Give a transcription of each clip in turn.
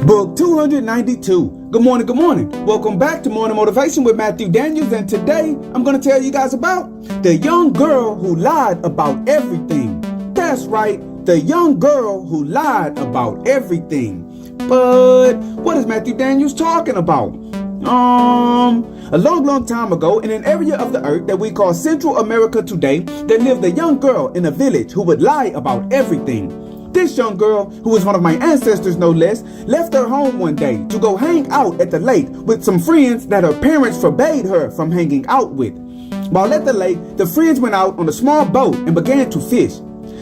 Book 292. Good morning, good morning. Welcome back to Morning Motivation with Matthew Daniels, and today I'm going to tell you guys about the young girl who lied about everything. That's right, the young girl who lied about everything. But what is Matthew Daniels talking about? A long time ago, in an area of the earth that we call Central America today, there lived a young girl in a village who would lie about everything. This young girl, who was one of my ancestors no less, left her home one day to go hang out at the lake with some friends that her parents forbade her from hanging out with. While at the lake, the friends went out on a small boat and began to fish.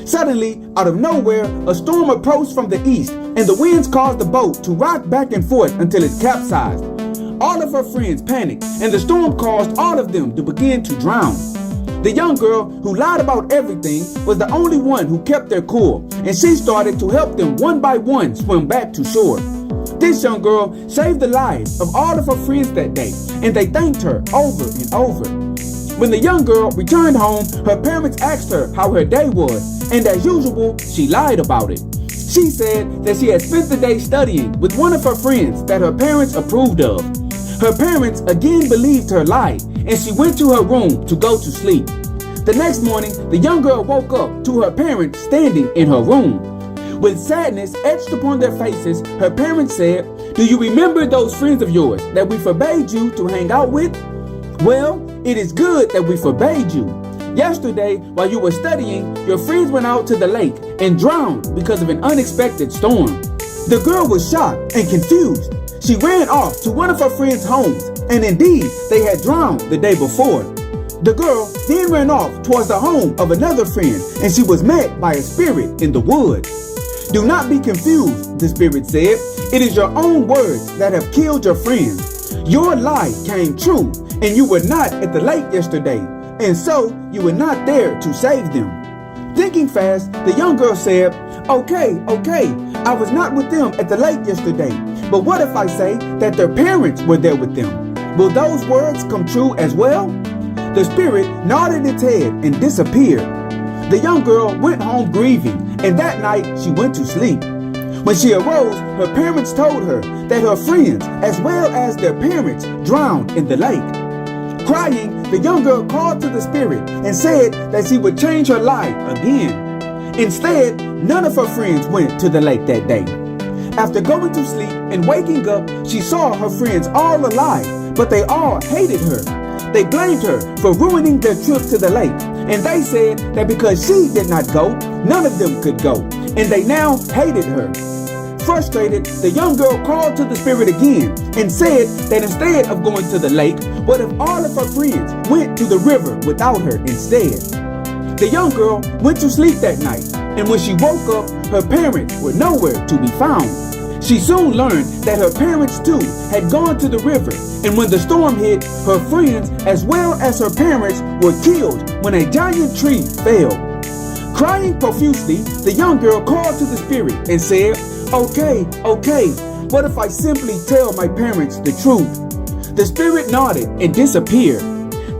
Suddenly, out of nowhere, a storm approached from the east, and the winds caused the boat to rock back and forth until it capsized. All of her friends panicked, and the storm caused all of them to begin to drown. The young girl who lied about everything was the only one who kept their cool, and she started to help them one by one swim back to shore. This young girl saved the lives of all of her friends that day, and they thanked her over and over. When the young girl returned home, her parents asked her how her day was, and as usual, she lied about it. She said that she had spent the day studying with one of her friends that her parents approved of. Her parents again believed her lie, and she went to her room to go to sleep. The next morning, the young girl woke up to her parents standing in her room. With sadness etched upon their faces, her parents said, "Do you remember those friends of yours that we forbade you to hang out with? Well, it is good that we forbade you. Yesterday, while you were studying, your friends went out to the lake and drowned because of an unexpected storm." The girl was shocked and confused. She ran off to one of her friends' homes, and indeed, they had drowned the day before. The girl then ran off towards the home of another friend, and she was met by a spirit in the woods. "Do not be confused," the spirit said. "It is your own words that have killed your friends. Your lie came true, and you were not at the lake yesterday, and so you were not there to save them." Thinking fast, the young girl said, Okay, I was not with them at the lake yesterday, but what if I say that their parents were there with them? Will those words come true as well?" The spirit nodded its head and disappeared. The young girl went home grieving, and that night she went to sleep. When she arose, her parents told her that her friends, as well as their parents, drowned in the lake. Crying, the young girl called to the spirit and said that she would change her life again. Instead, none of her friends went to the lake that day. After going to sleep and waking up, she saw her friends all alive, but they all hated her. They blamed her for ruining their trip to the lake, and they said that because she did not go, none of them could go, and they now hated her. Frustrated, the young girl called to the spirit again and said that instead of going to the lake, what if all of her friends went to the river without her instead? The young girl went to sleep that night, and when she woke up, her parents were nowhere to be found. She soon learned that her parents too had gone to the river, and when the storm hit, her friends as well as her parents were killed when a giant tree fell. Crying profusely, the young girl called to the spirit and said, Okay, what if I simply tell my parents the truth?" The spirit nodded and disappeared.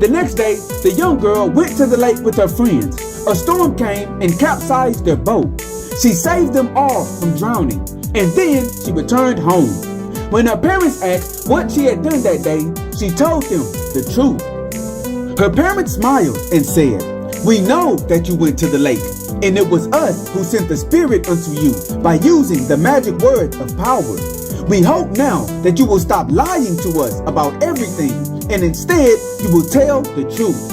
The next day, the young girl went to the lake with her friends. A storm came and capsized their boat. She saved them all from drowning, and then she returned home. When her parents asked what she had done that day, she told them the truth. Her parents smiled and said, "We know that you went to the lake, and it was us who sent the spirit unto you by using the magic word of power. We hope now that you will stop lying to us about everything, and instead you will tell the truth."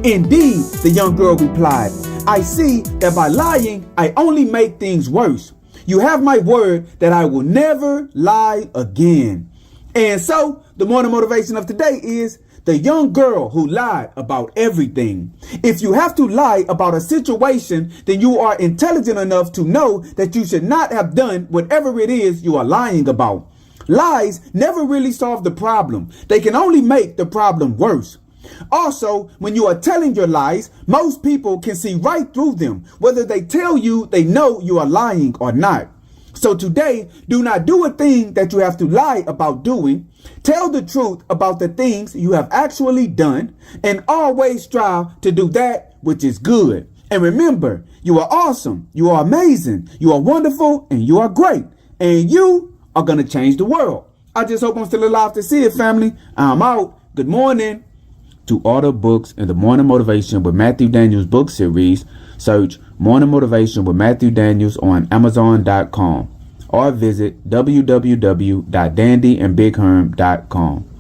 "Indeed," the young girl replied, "I see that by lying, I only make things worse. You have my word that I will never lie again." And so, the morning motivation of today is the young girl who lied about everything. If you have to lie about a situation, then you are intelligent enough to know that you should not have done whatever it is you are lying about. Lies never really solve the problem. They can only make the problem worse. Also, when you are telling your lies, most people can see right through them, whether they tell you they know you are lying or not. So today, do not do a thing that you have to lie about doing. Tell the truth about the things you have actually done, and always strive to do that which is good. And remember, you are awesome, you are amazing, you are wonderful, and you are great. And you are going to change the world. I just hope I'm still alive to see it, family. I'm out. Good morning. To order books in the Morning Motivation with Matthew Daniels book series, search Morning Motivation with Matthew Daniels on Amazon.com or visit www.dandyandbigherm.com.